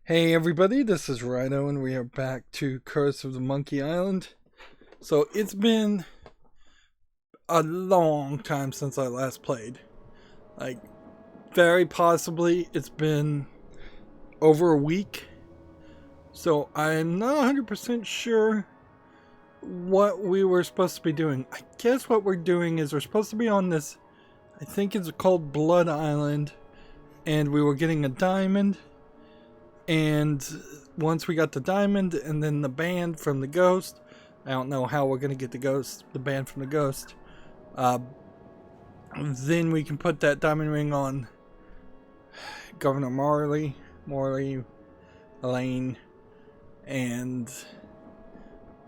Hey everybody, this is Rydo and we are back to Curse of the Monkey Island. So it's been a long time since I last played. Like, very possibly it's been over a week. So I'm not 100% sure what we were supposed to be doing. I guess what we're doing is we're supposed to be on this, I think it's called Blood Island. And we were getting a diamond. And once we got the diamond and then the band from the ghost, I don't know how we're going to get the band from the ghost. Then we can put that diamond ring on Governor Morley, Elaine, and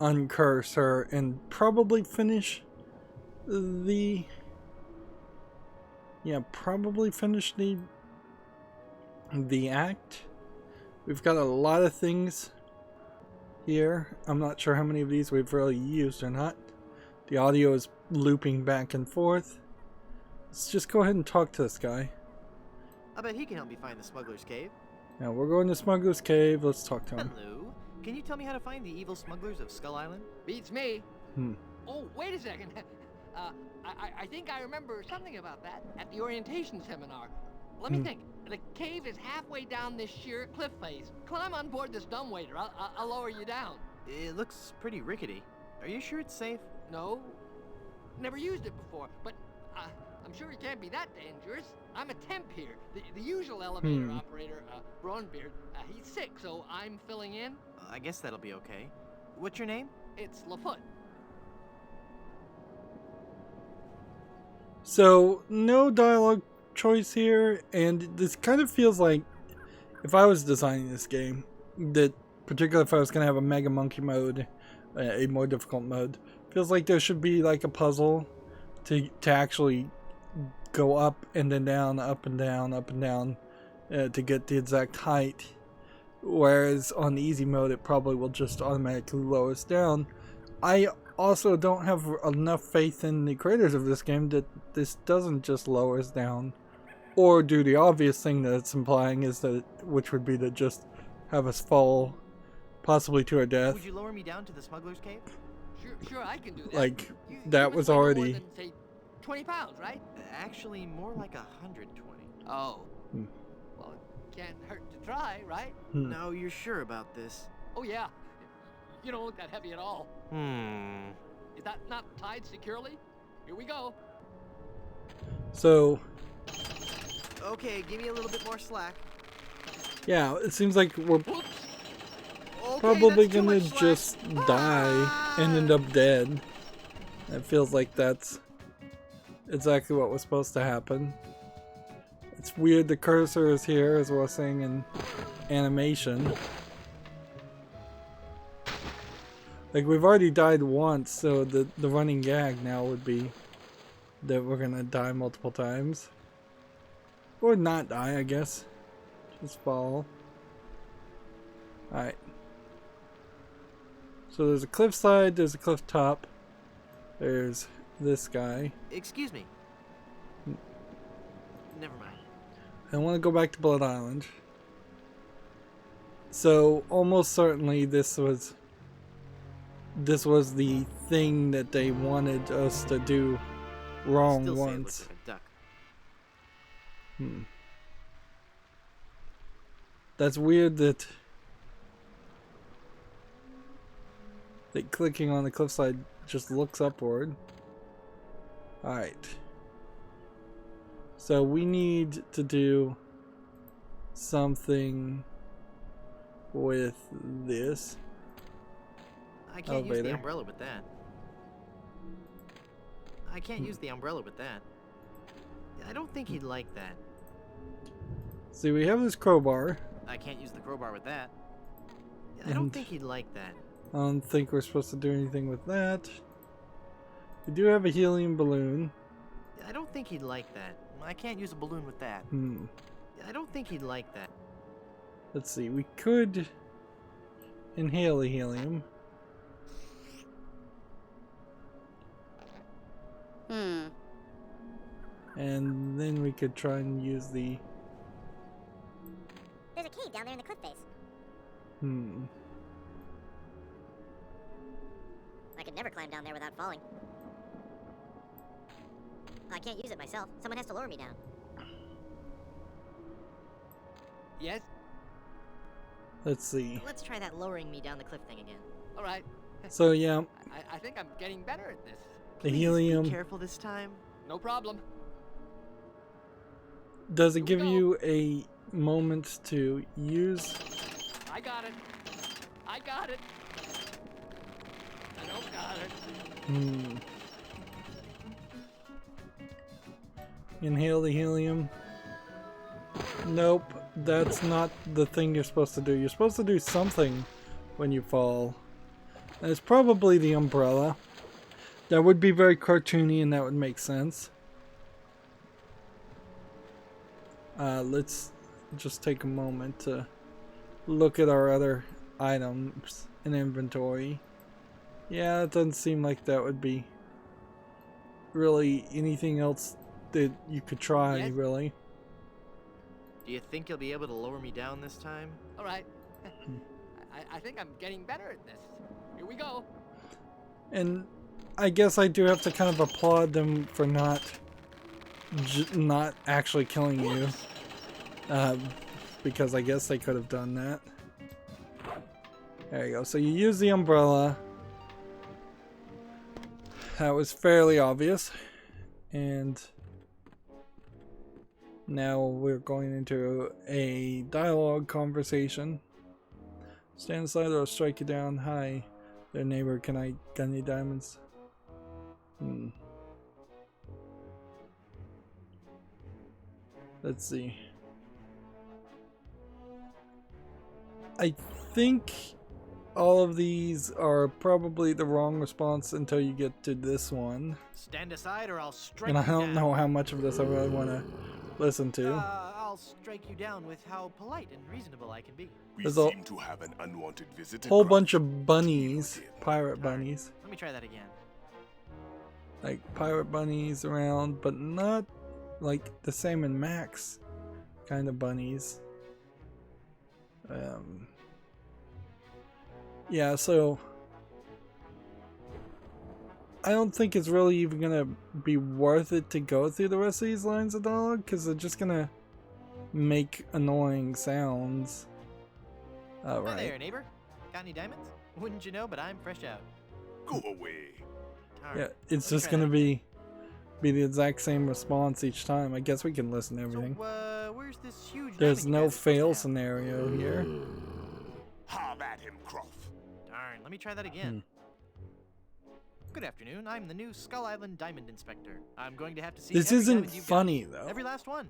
uncurse her and probably finish the act. We've got a lot of things here. I'm not sure how many of these we've really used or not. The audio is looping back and forth. Let's just go ahead and talk to this guy. I bet he can help me find the smuggler's cave. Now we're going to Smuggler's Cave. Let's talk to him. Hello. Can you tell me how to find the evil smugglers of Skull Island? Beats me. Hmm. Oh, wait a second. I think I remember something about that at the orientation seminar. Let me think. The cave is halfway down this sheer cliff face. Climb on board this dumbwaiter. I'll lower you down. It looks pretty rickety. Are you sure it's safe? No. Never used it before, but I'm sure it can't be that dangerous. I'm a temp here. The usual elevator operator, Braunbeard, he's sick, so I'm filling in. I guess that'll be okay. What's your name? It's LeFoot. So, no dialogue choice here, and this kind of feels like if I was designing this game, that particularly if I was going to have a Mega Monkey mode, a more difficult mode, feels like there should be like a puzzle to actually go up and then down, up and down, up and down to get the exact height. Whereas on easy mode, it probably will just automatically lower us down. I also don't have enough faith in the creators of this game that this doesn't just lower us down. Or do the obvious thing that it's implying is that, which would be to just have us fall possibly to our death. Would you lower me down to the smuggler's cave? Sure, I can do that. Like, You that was must weigh no already... more than, say, 20 pounds, right? Actually, more like 120. Oh. Well, it can't hurt to try, right? No, you're sure about this? Oh, yeah. You don't look that heavy at all. Is that not tied securely? Here we go. So, Okay, give me a little bit more slack. yeah, it seems like we're Oops. Okay, probably that's too gonna much slack. just die and end up dead. It feels like that's exactly what was supposed to happen. It's weird the cursor is here, as we're saying in animation. Like, we've already died once, so the running gag now would be that we're gonna die multiple times. Or not die, I guess. Just fall. Alright. So there's a cliffside, there's a cliff top. There's this guy. Excuse me. Never mind. I want to go back to Blood Island. So almost certainly this was the thing that they wanted us to do wrong Still say it once. looks like a duck. That's weird that clicking on the cliffside just looks upward. Alright. So we need to do something with this. I can't use the Elevator. umbrella with that. I can't use the umbrella with that. I don't think he'd like that. See, we have this crowbar. I can't use the crowbar with that. I don't And- think he'd like that. I don't think we're supposed to do anything with that. We do have a helium balloon. I don't think he'd like that. I can't use a balloon with that. I don't think he'd like that. Let's see, we could inhale the helium. And then we could try and use the... There's a cave down there in the cliff face. I could never climb down there without falling. I can't use it myself. Someone has to lower me down. Yes? Let's see. Let's try that lowering me down the cliff thing again. All right. So yeah, I think I'm getting better at this. the Please helium. Be careful this time. No problem. Does it Here we give go. you a moment to use? I got it. I got it. I don't got it. Inhale the helium. Nope, that's not the thing you're supposed to do. You're supposed to do something when you fall. And it's probably the umbrella. That would be very cartoony and that would make sense. Let's just take a moment to look at our other items in inventory. Yeah, it doesn't seem like that would be really anything else that you could try, Yes? really. Do you think you'll be able to lower me down this time? All right. I think I'm getting better at this. Here we go. And I guess I do have to kind of applaud them for not actually killing you. Because I guess they could have done that. There you go. So you use the umbrella. That was fairly obvious. And now we're going into a dialogue conversation. Stand aside or I'll strike you down. Hi there, neighbor. Can I get any diamonds? Let's see. I think all of these are probably the wrong response until you get to this one. Stand aside or I'll strike And I you don't down. know how much of this I really want to listen to. I'll strike you down with how polite and reasonable I can be. We There's a seem to have an unwanted visitor. whole Croft. bunch of bunnies, pirate Darn. bunnies. Let me try that again. Like pirate bunnies around, but not like the Sam and Max kind of bunnies. Yeah, so I don't think it's really even gonna be worth it to go through the rest of these lines of dialogue because they're just gonna make annoying sounds. Hi Right. there, neighbor. Got any diamonds? Wouldn't you know, but I'm fresh out. Go away. Darn. Yeah, it's Let me just try gonna that. be the exact same response each time. I guess we can listen to everything. So, where's this huge There's diamond no you guys are supposed to fail have? scenario here. Have at him, Croft. Darn, let me try that again. Hmm. Good afternoon, I'm the new Skull Island Diamond Inspector. I'm going to have to see This every isn't diamond you've got. funny though. Every last one.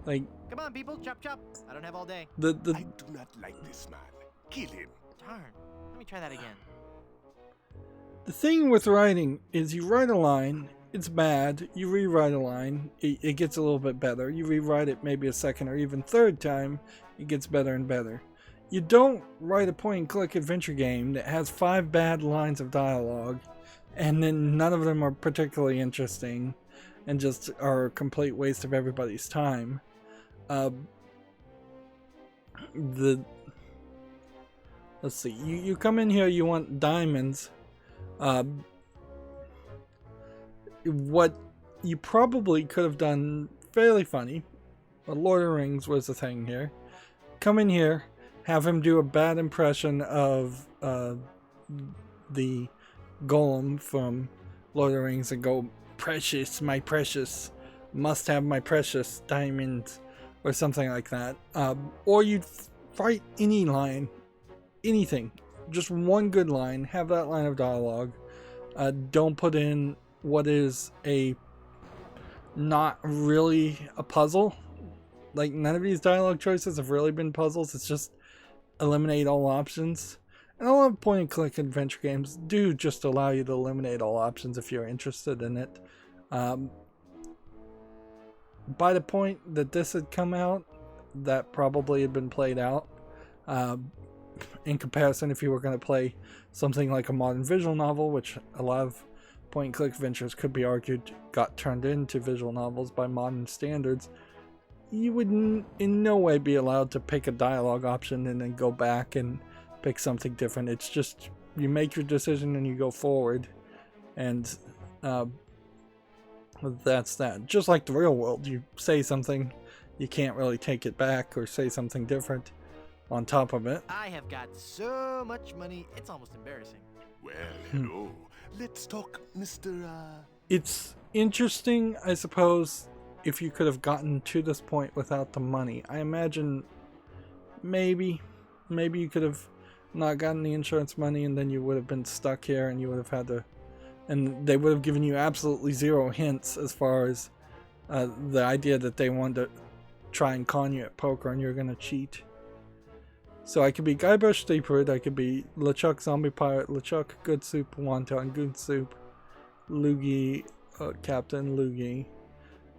Like Come on, people, chop chop. I don't have all day. I do not like this man. Kill him. Darn, let me try that again. the thing with writing is you write a line, it's bad, you rewrite a line, it gets a little bit better. You rewrite it maybe a second or even third time, it gets better and better. You don't write a point and click adventure game that has 5 bad lines of dialogue and then none of them are particularly interesting and just are a complete waste of everybody's time. Let's see, you come in here, you want diamonds. What you probably could have done fairly funny, Lord of the Rings was the thing here. Come in here, have him do a bad impression of the golem from Lord of the Rings and go, "Precious, my precious, must have my precious diamond," or something like that. Or you'd write any line, anything, just one good line, have that line of dialogue. Don't put in what is not really a puzzle. Like, none of these dialogue choices have really been puzzles. It's just eliminate all options. And a lot of point and click adventure games do just allow you to eliminate all options if you're interested in it. By the point that this had come out, that probably had been played out. In comparison, if you were going to play something like a modern visual novel, which a lot of point and click adventures could be argued got turned into visual novels by modern standards, you would in no way be allowed to pick a dialogue option and then go back and pick something different. It's just you make your decision and you go forward, and that's that. Just like the real world, you say something, you can't really take it back or say something different on top of it. I have got so much money, it's almost embarrassing. Well, hello. Let's talk, Mr. It's interesting, I suppose, if you could have gotten to this point without the money. I imagine maybe you could have not gotten the insurance money and then you would have been stuck here and you would have had to, and they would have given you absolutely zero hints as far as the idea that they wanted to try and con you at poker and you're gonna cheat. So I could be Guybrush Threepwood, I could be LeChuck Zombie Pirate, LeChuck Good Soup Wonton Good Soup, Loogie Captain Loogie,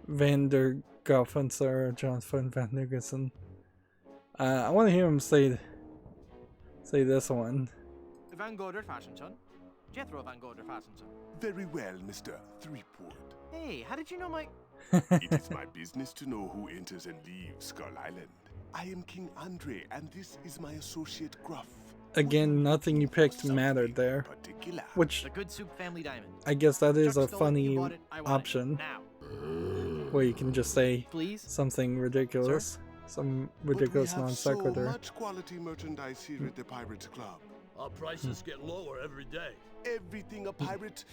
Vander Goffinser, Jonathan Van Nuggerson. I want to hear him say this one. Van Goder Fashion-son. Jethro Van Goder Fashion-son. Very well, Mr. Threepwood. Hey, how did you know my... It is my business to know who enters and leaves Skull Island. I am King Andre, and this is my associate Gruff. Again, nothing you picked mattered there. Particular. Which, The Good Soup Family Diamond. I guess that is Chuck a stole it, funny you bought it, I want it. option, Now. where you can just say Please? something ridiculous. Some ridiculous non But we have sequitur. so much quality merchandise here at the Pirates Club. Our prices get lower every day. Everything a pirate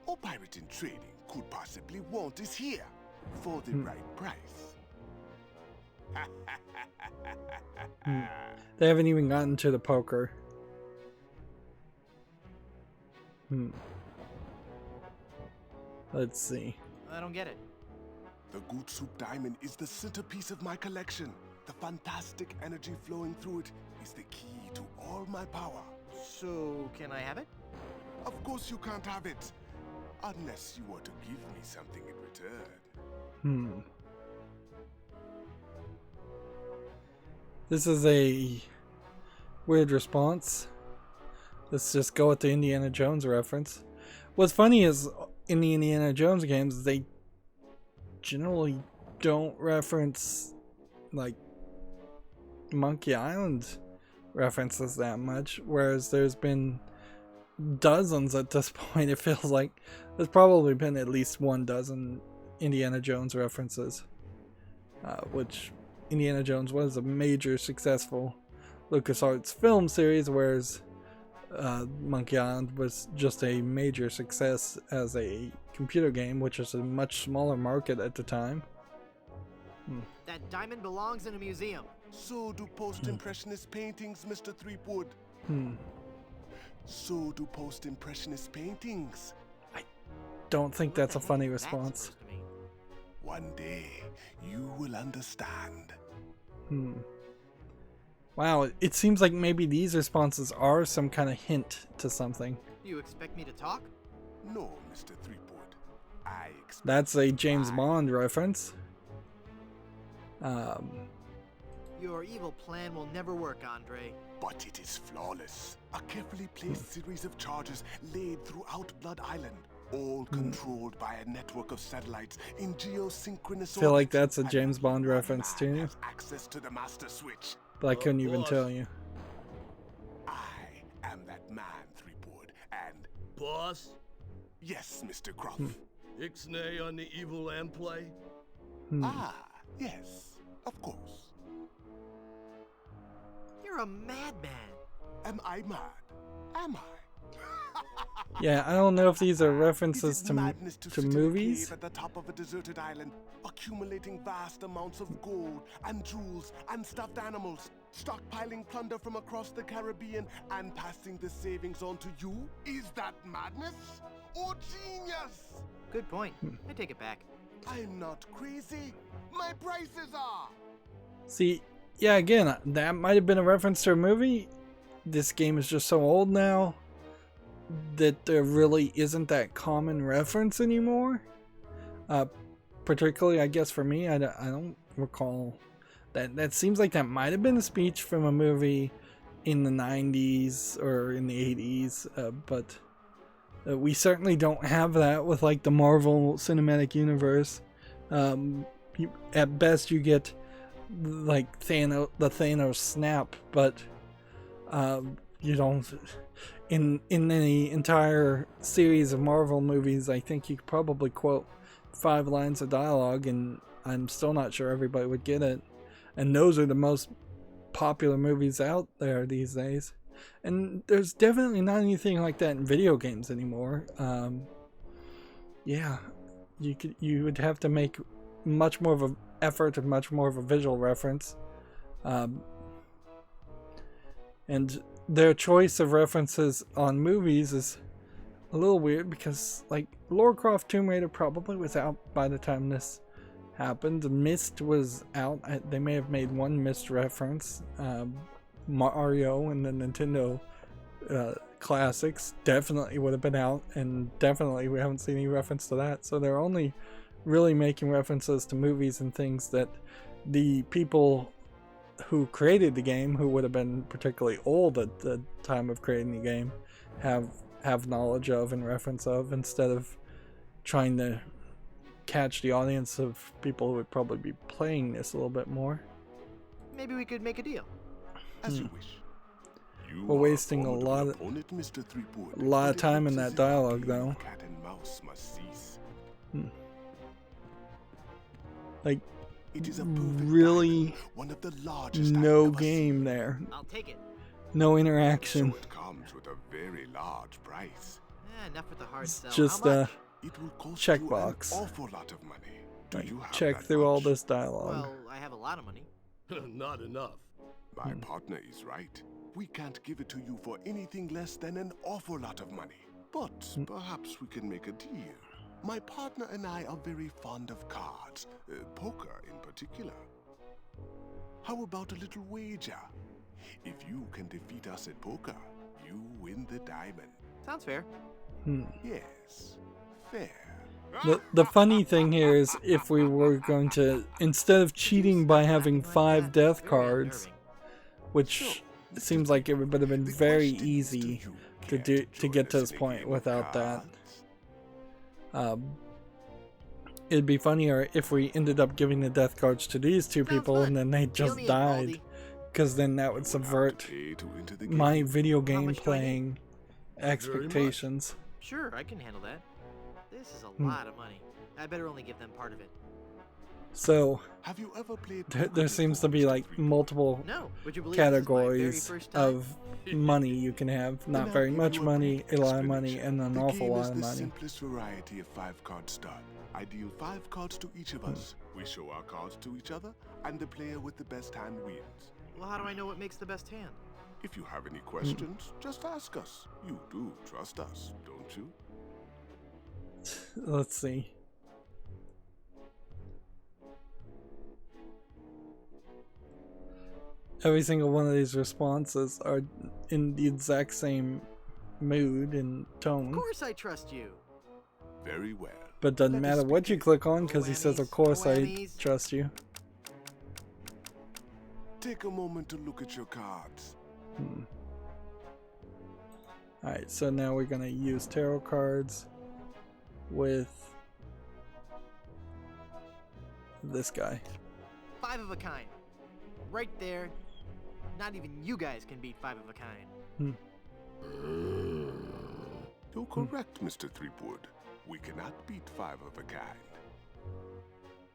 or pirate in trading could possibly want is here for the right price. They haven't even gotten to the poker. Let's see. I don't get it. The Good Soup Diamond is the centerpiece of my collection. The fantastic energy flowing through it is the key to all my power. So, can I have it? Of course you can't have it, unless you want to give me something in return. This is a weird response. Let's just go with the Indiana Jones reference. What's funny is in the Indiana Jones games, they generally don't reference like Monkey Island references that much, whereas there's been dozens at this point. It feels like there's probably been at least 12 Indiana Jones references, which Indiana Jones was a major successful LucasArts film series, whereas Monkey Island was just a major success as a computer game, which is a much smaller market at the time. That diamond belongs in a museum. So do post-impressionist paintings, Mr. Threepwood. So do post-impressionist paintings. Don't think What that's the a heck funny is that response. supposed to mean? One day, you will understand. Wow, it seems like maybe these responses are some kind of hint to something. You expect me to talk? No, Mr. Threepwood. I expect That's a James I- Bond reference. Your evil plan will never work, Andre. But it is flawless. A carefully placed series of charges laid throughout Blood Island, all controlled by a network of satellites in geosynchronous I feel like orbit, that's a and James only Bond one reference man too, has access to the master switch. but I couldn't even boss. tell you. I am that man, Threepwood, and Boss, yes, Mr. Gruff. Ixnay on the evil lamb play? Ah, yes, of course. You're a madman. Am I mad? Am I? Yeah, I don't know if these are It references is to madness to sit in a movies. cave at the top of a deserted island, accumulating vast amounts of gold and jewels and stuffed animals, stockpiling plunder from across the Caribbean and passing the savings on to you? Is that madness or genius? Good point. I take it back. I'm not crazy. My prices are. See, yeah, again, that might have been a reference to a movie. This game is just so old now that there really isn't that common reference anymore. Particularly, I guess, for me, I don't recall that. That seems like that might have been a speech from a movie in the 90s or in the 80s, but we certainly don't have that with like the Marvel Cinematic Universe. at best you get like the Thanos snap, but you don't. In the entire series of Marvel movies, I think you could probably quote 5 lines of dialogue, and I'm still not sure everybody would get it. And those are the most popular movies out there these days. And there's definitely not anything like that in video games anymore. Yeah, you would have to make much more of an effort and much more of a visual reference. And their choice of references on movies is a little weird because, like, Lara Croft Tomb Raider probably was out by the time this happened. Myst was out. They may have made one Myst reference. Mario and the Nintendo classics definitely would have been out, and definitely we haven't seen any reference to that. So they're only really making references to movies and things that the people who created the game, who would have been particularly old at the time of creating the game, have knowledge of and reference of, instead of trying to catch the audience of people who would probably be playing this a little bit more. Maybe we could make a deal. As you wish. We're wasting a lot of time in that dialogue, though. Cat and mouse must cease. Like, It is a perfect really diamond, one of the largest no I've ever game seen. there. I'll take it. No interaction. So it comes with a very large price. Enough with the hard sell. Just How much? It will cost checkbox. you an awful lot of money. Do Like, you have check that through all much? this dialogue. Well, I have a lot of money. Not enough. My partner is right. We can't give it to you for anything less than an awful lot of money. But perhaps we can make a deal. My partner and I are very fond of cards, poker in particular. How about a little wager? If you can defeat us at poker, you win the diamond. Sounds fair. Yes, fair. The funny thing here is, if we were going to, instead of cheating by having 5 death cards, which it seems like it would have been very easy to get to this point without that. It'd be funnier if we ended up giving the death cards to these 2 people and then they just died, because then that would subvert my video game playing expectations. Sure, I can handle that. This is a lot of money. I better only give them part of it. So Have you ever played there seems to be like multiple No, would you believe this is my very categories first time? of money you can have. Not very much money, a lot of money, and an awful lot of The money. simplest variety of 5-card start. I deal 5 cards to each of us. We show our cards to each other, and the player with the best hand wins. Well, how do I know what makes the best hand? If you have any questions, just ask us. You do trust us, don't you? Let's see. Every single one of these responses are in the exact same mood and Of tone. course I trust you. Very well. But doesn't Let matter us what you begin. click on, because he says, of course I whammies. trust you. Take a moment to look at your cards. Alright, so now we're going to use tarot cards with this guy. 5 of a kind. Right there. Not even you guys can beat 5 of a kind. You're correct, Mr. Threepwood. We cannot beat 5 of a kind.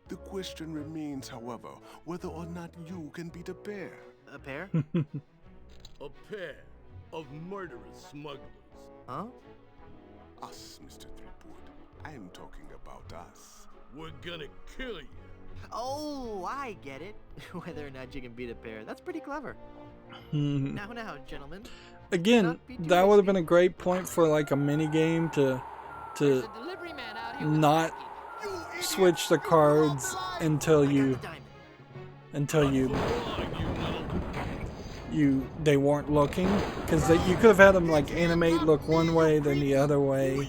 The question remains, however, whether or not you can beat a pair. A pair? A pair of murderous smugglers. Huh? Us, Mr. Threepwood. I am talking about us. We're gonna kill you. Oh, I get it. Whether or not you can beat a pair. That's pretty clever. Now, gentlemen. Again, Not be too that would have risky. been a great point for like a mini game to There's a delivery man out here with a not package. switch the cards until I got you the diamond. they weren't looking, because you could have had them like animate, look one way then the other way,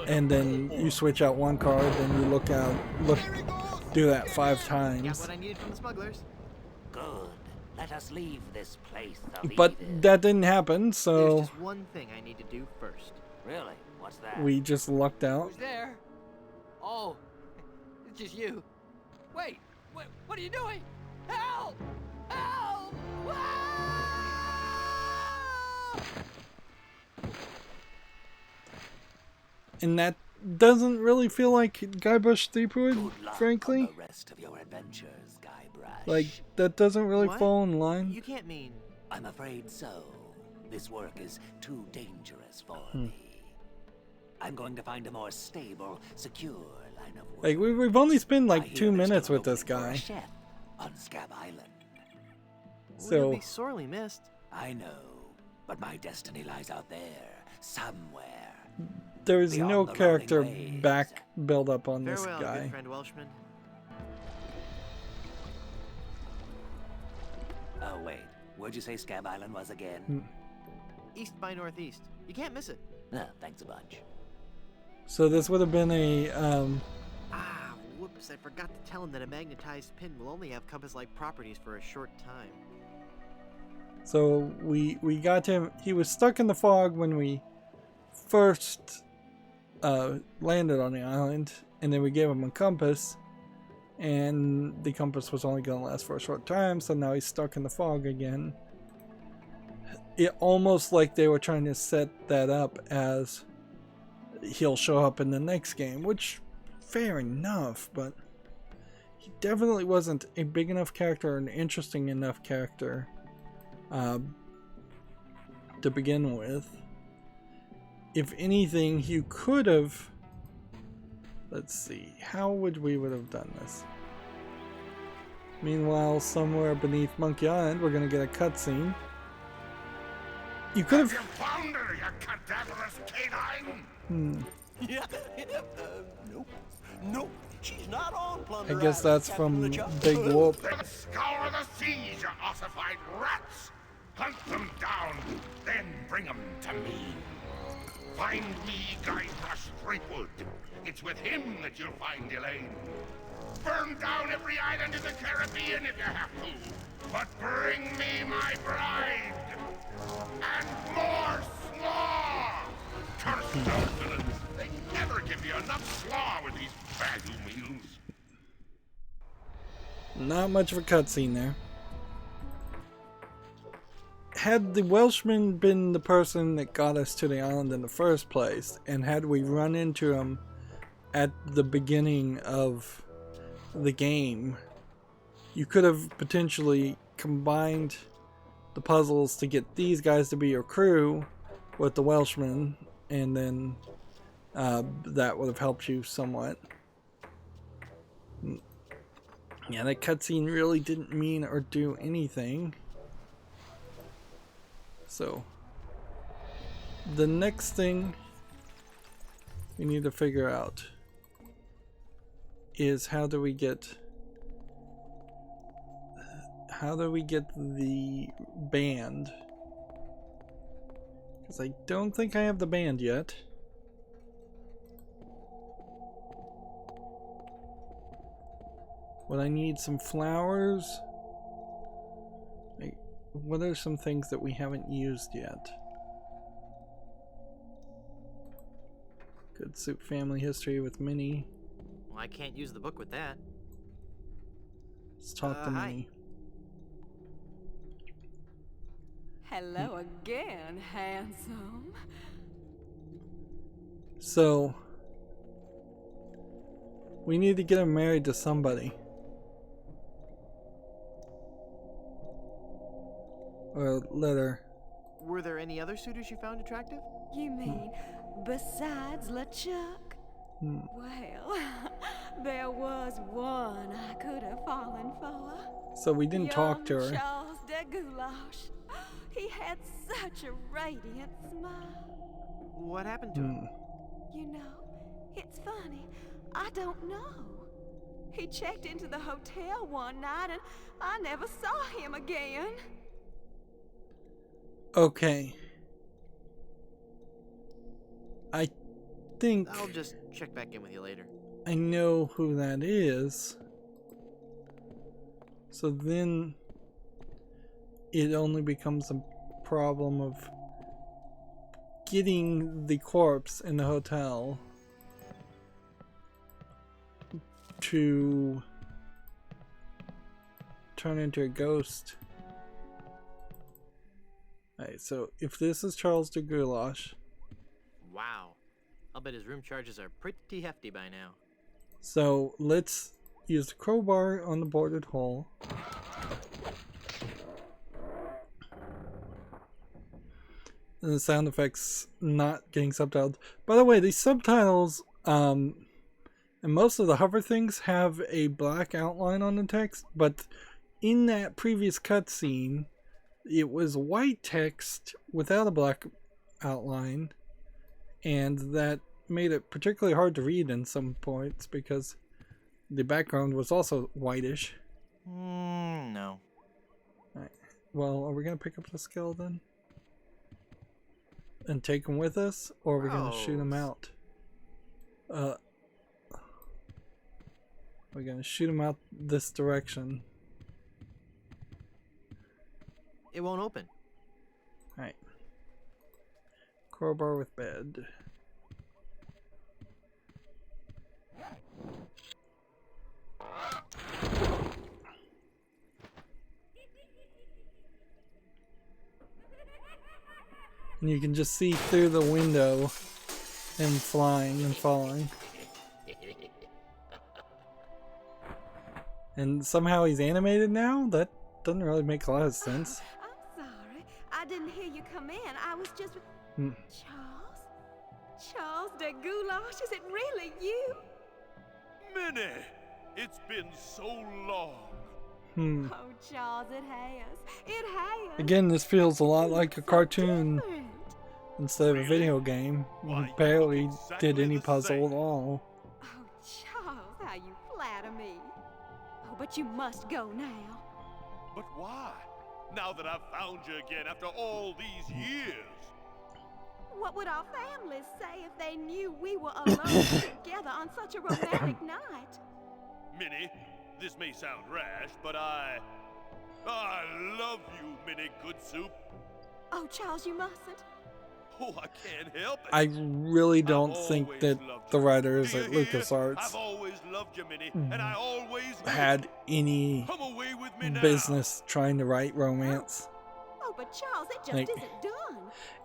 and then you switch out one card, then you do that 5 Got times. what I needed from the smugglers. Good. Let us leave this place of But evil. that didn't happen, There's so just one thing I need to do first. Really? What's that? we just lucked out. Who's there? Oh, it's just you. Wait, what are you doing? Help! Help! Ah! And that doesn't really feel like Guybrush Threepwood, Good luck frankly. on the rest of your adventures, Guybrush. Like, that doesn't really What? fall in line. You can't mean... I'm afraid so. This work is too dangerous for me. I'm going to find a more stable, secure line of work. Like, we've only spent I like hear 2 there's minutes still with this opening for a guy. chef on Scab Island. So- You'll be sorely missed. I know, but my destiny lies out there, somewhere. There's Beyond no the rolling character waves. back build up on this Farewell, guy. good friend Welshman. Oh, wait. Where'd you say Scab Island was again? East by northeast. You can't miss it. Ah, thanks a bunch. So this would have been a Ah, whoops, I forgot to tell him that a magnetized pin will only have compass-like properties for a short time. so we got him. He was stuck in the fog when we first landed on the island, and then we gave him a compass, and the compass was only going to last for a short time, so now he's stuck in the fog again. It almost like they were trying to set that up as he'll show up in the next game, which fair enough, but he definitely wasn't a big enough character or an interesting enough character to begin with. If anything, you could have... Let's see. How would we have done this? Meanwhile, somewhere beneath Monkey Island, we're going to get a cutscene. You could have... You found her, you cadaverous canine! Yeah, nope. Nope. She's not on Plunder I guess Island, that's Captain from LeChuck. Big Whoop. Then scour the seas, you ossified rats! Hunt them down, then bring them to me. Find me Guybrush Threepwood. It's with him that you'll find Elaine. Burn down every island in the Caribbean if you have to. But bring me my bride. And more slaw! Curse those villains. They never give you enough slaw with these value meals. Not much of a cutscene there. Had the Welshman been the person that got us to the island in the first place, and had we run into him at the beginning of the game, you could have potentially combined the puzzles to get these guys to be your crew with the Welshman, and then that would have helped you somewhat. Yeah, that cutscene really didn't mean or do anything. So, the next thing we need to figure out is how do we get the band? Because I don't think I have the band yet. Would I need some flowers? What are some things that we haven't used yet? Good soup family history with Minnie. Well, I can't use the book with that. Let's talk to Hi. Minnie. Hello again, handsome. So, we need to get him married to somebody. Or let her. Were there any other suitors you found attractive? You mean besides LeChuck? Well, there was one I could have fallen for. So we didn't talk to Young her. Charles de Goulash. He had such a radiant smile. What happened to him? You know, it's funny. I don't know. He checked into the hotel one night and I never saw him again. Okay. I think I'll just check back in with you later. I know who that is. So then it only becomes a problem of getting the corpse in the hotel to turn into a ghost. Alright, so if this is Charles de Goulash. Wow. I'll bet his room charges are pretty hefty by now. So let's use the crowbar on the boarded hole. And the sound effects not getting subtitled. By the way, these subtitles, and most of the hover things have a black outline on the text, but in that previous cutscene, it was white text without a black outline, and that made it particularly hard to read in some points because the background was also whitish. No. Alright. Well, are we going to pick up the skeleton and take him with us, or are we going to shoot him out? We're going to shoot him out this direction. It won't open. Alright. Crowbar with bed. And you can just see through the window him flying and falling. And somehow he's animated now? That doesn't really make a lot of sense. I'm sorry. I didn't hear you come in. I was just... Charles? Charles de Goulash? Is it really you? Minnie, it's been so long. Oh, Charles, it has. It has. Again, this feels a lot like a cartoon instead of a video game. You barely did any puzzle at all. Oh, Charles, how you flatter me. Oh, but you must go now. But why? Now that I've found you again after all these years. What would our families say if they knew we were alone together on such a romantic night? Minnie, this may sound rash, but I love you, Minnie Good Soup. Oh, Charles, you mustn't. Oh, I can't help it. I really don't think that the writers at LucasArts I've always loved you, Minnie, and I always had any business trying to write romance. Oh, but Charles, it just Like, isn't done.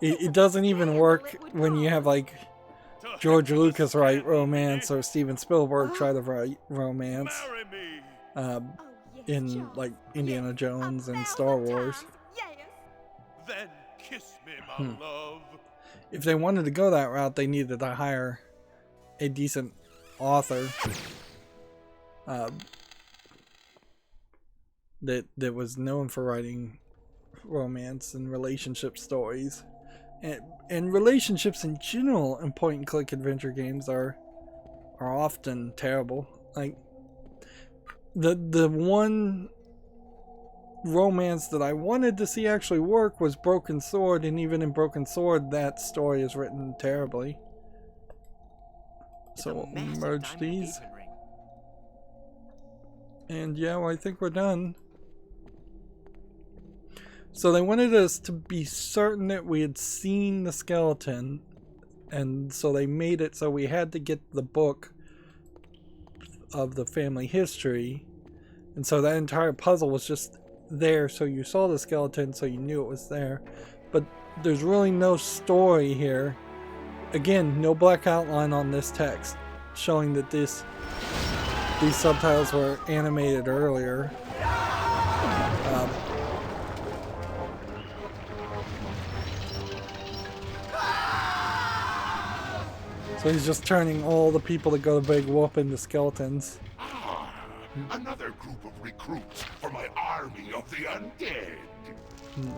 It doesn't even work when you have like George Lucas write romance or Steven Spielberg try to write romance in like Indiana Jones and Star Wars. Then kiss me, my love. If they wanted to go that route, they needed to hire a decent author that was known for writing romance and relationship stories. And relationships in general in point-and-click adventure games are often terrible. Like the one romance that I wanted to see actually work was Broken Sword, and even in Broken Sword that story is written terribly. So we'll merge these. And yeah, well, I think we're done. So they wanted us to be certain that we had seen the skeleton, and so they made it so we had to get the book of the family history, and so that entire puzzle was just there so you saw the skeleton so you knew it was there. But there's really no story here. Again, no black outline on this text showing that these subtitles were animated earlier. So he's just turning all the people that go to Big Whoop into skeletons. Another group of recruits for my army of the undead.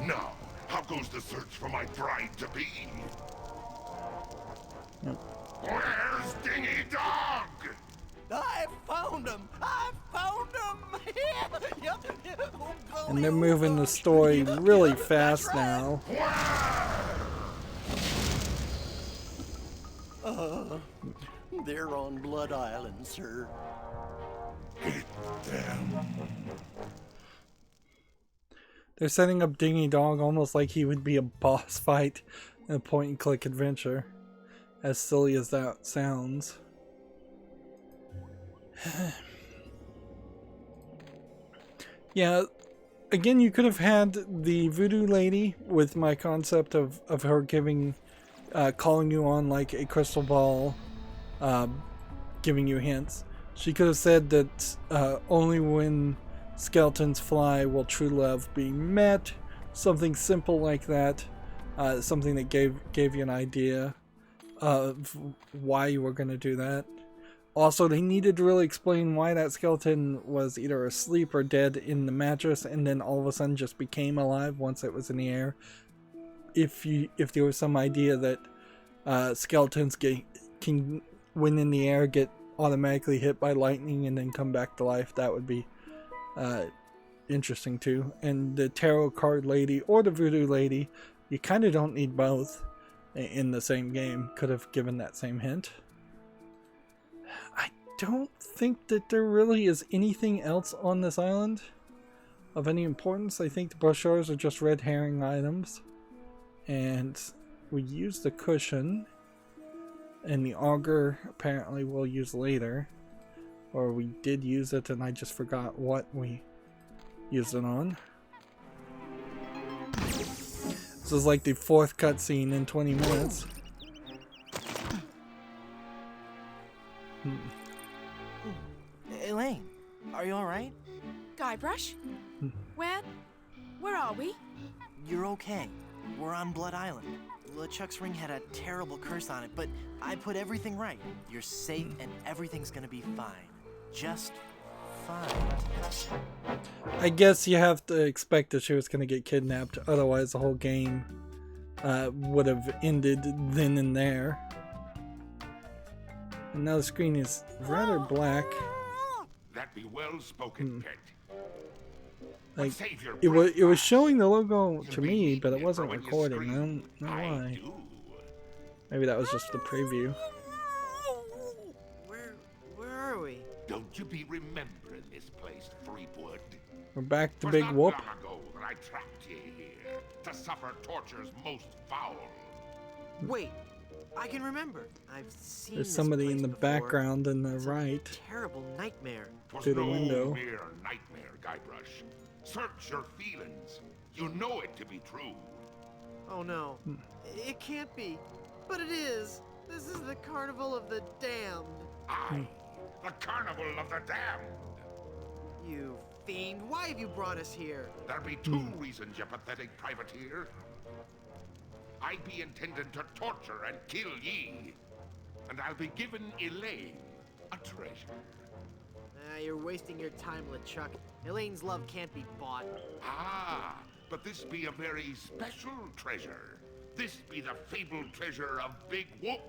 Now, how goes the search for my bride-to-be? Where's Dingy Dog? I found him! I found him! And they're moving the story really fast now. They're on Blood Island, sir. Hit them. They're setting up Dingy Dog almost like he would be a boss fight in a point-and-click adventure. As silly as that sounds. Yeah, again, you could have had the voodoo lady with my concept of her giving, calling you on like a crystal ball, giving you hints. She could have said that only when skeletons fly will true love be met. Something simple like that. Something that gave you an idea of why you were going to do that. Also, they needed to really explain why that skeleton was either asleep or dead in the mattress and then all of a sudden just became alive once it was in the air. If there was some idea that skeletons can, when in the air, get automatically hit by lightning and then come back to life, that would be interesting too. And the tarot card lady or the voodoo lady, you kind of don't need both in the same game. Could have given that same hint. I don't think that there really is anything else on this island of any importance. I think the brochures are just red herring items. And we used the cushion. And the auger apparently we'll use later. Or we did use it and I just forgot what we used it on. This is like the 4th cutscene in 20 minutes. Elaine, are you alright? Guybrush? Where are we? You're okay. We're on Blood Island. LeChuck's ring had a terrible curse on it, but I put everything right. You're safe and everything's gonna be fine. Just fine. I guess you have to expect that she was going to get kidnapped, otherwise the whole game would have ended then and there. And now the screen is rather black. That be well spoken, pet. Like it was showing the logo to me, but it wasn't recording. I don't know why. Maybe that was just the preview. Where are we? Don't you be remembering this place, Threepwood? We're back to Big Whoop. Long ago that I trapped you here to suffer tortures most foul. Wait, I can remember. I've seen There's this somebody place in the before. background in the It's right. A terrible nightmare. Through the window. Mere nightmare, Guybrush. Search your feelings. You know it to be true. Oh no, it can't be. But it is. This is the Carnival of the Damned. Aye, the Carnival of the Damned. You fiend, why have you brought us here? There be 2 reasons, you pathetic privateer. I be intended to torture and kill ye. And I'll be given Elaine a treasure. You're wasting your time, LeChuck. Elaine's love can't be bought. Ah, but this be a very special treasure. This be the fabled treasure of Big Whoop.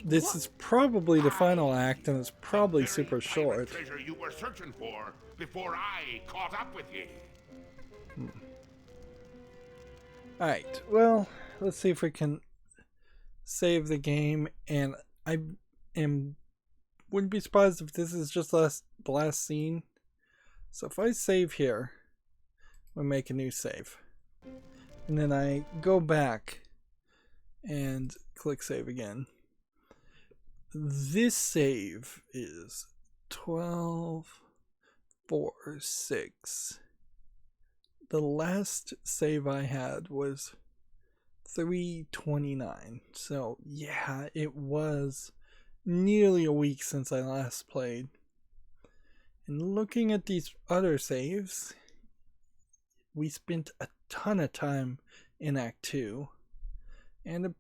This is probably the final act, and it's probably super short. Treasure you were searching for before I caught up with ye. Alright, well, let's see if we can save the game, and I wouldn't be surprised if this is just the last scene. So if I save here, we'll make a new save. And then I go back and click save again. This save is 12:4:6. The last save I had was 3:29. So yeah, it was nearly a week since I last played. And looking at these other saves, we spent a ton of time in Act 2 and a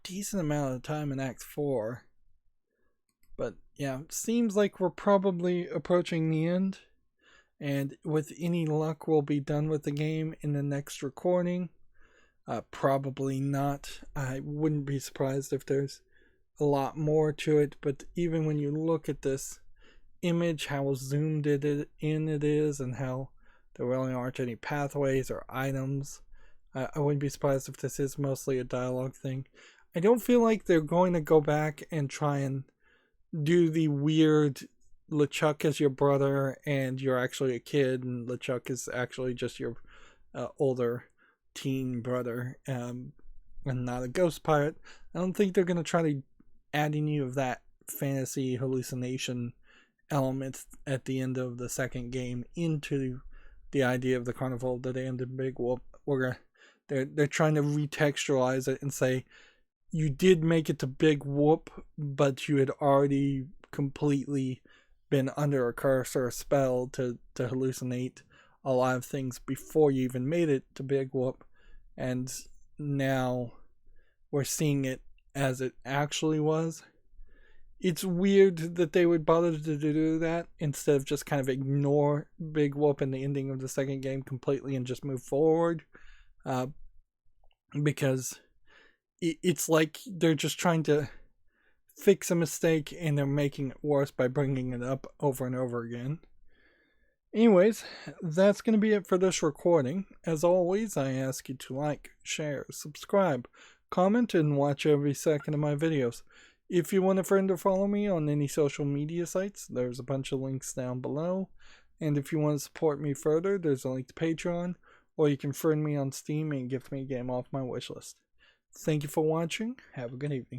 decent amount of time in Act 4. But yeah, it seems like we're probably approaching the end, and with any luck we'll be done with the game in the next recording. Probably not. I wouldn't be surprised if there's a lot more to it, but even when you look at this image, how zoomed it is, and how there really aren't any pathways or items, I wouldn't be surprised if this is mostly a dialogue thing. I don't feel like they're going to go back and try and do the weird LeChuck is your brother and you're actually a kid, and LeChuck is actually just your older teen brother, and not a ghost pirate. I don't think they're going to try to add any of that fantasy hallucination element at the end of the second game into the idea of the carnival that ended Big Whoop. They're trying to retextualize it and say, you did make it to Big Whoop, but you had already completely been under a curse or a spell to hallucinate a lot of things before you even made it to Big Whoop, and now we're seeing it as it actually was. It's weird that they would bother to do that instead of just kind of ignore Big Whoop and the ending of the second game completely and just move forward, because it's like they're just trying to fix a mistake and they're making it worse by bringing it up over and over again. Anyways, that's going to be it for this recording. As always, I ask you to like, share, subscribe, comment, and watch every second of my videos. If you want a friend to follow me on any social media sites, there's a bunch of links down below. And if you want to support me further, there's a link to Patreon, or you can friend me on Steam and gift me a game off my wishlist. Thank you for watching. Have a good evening.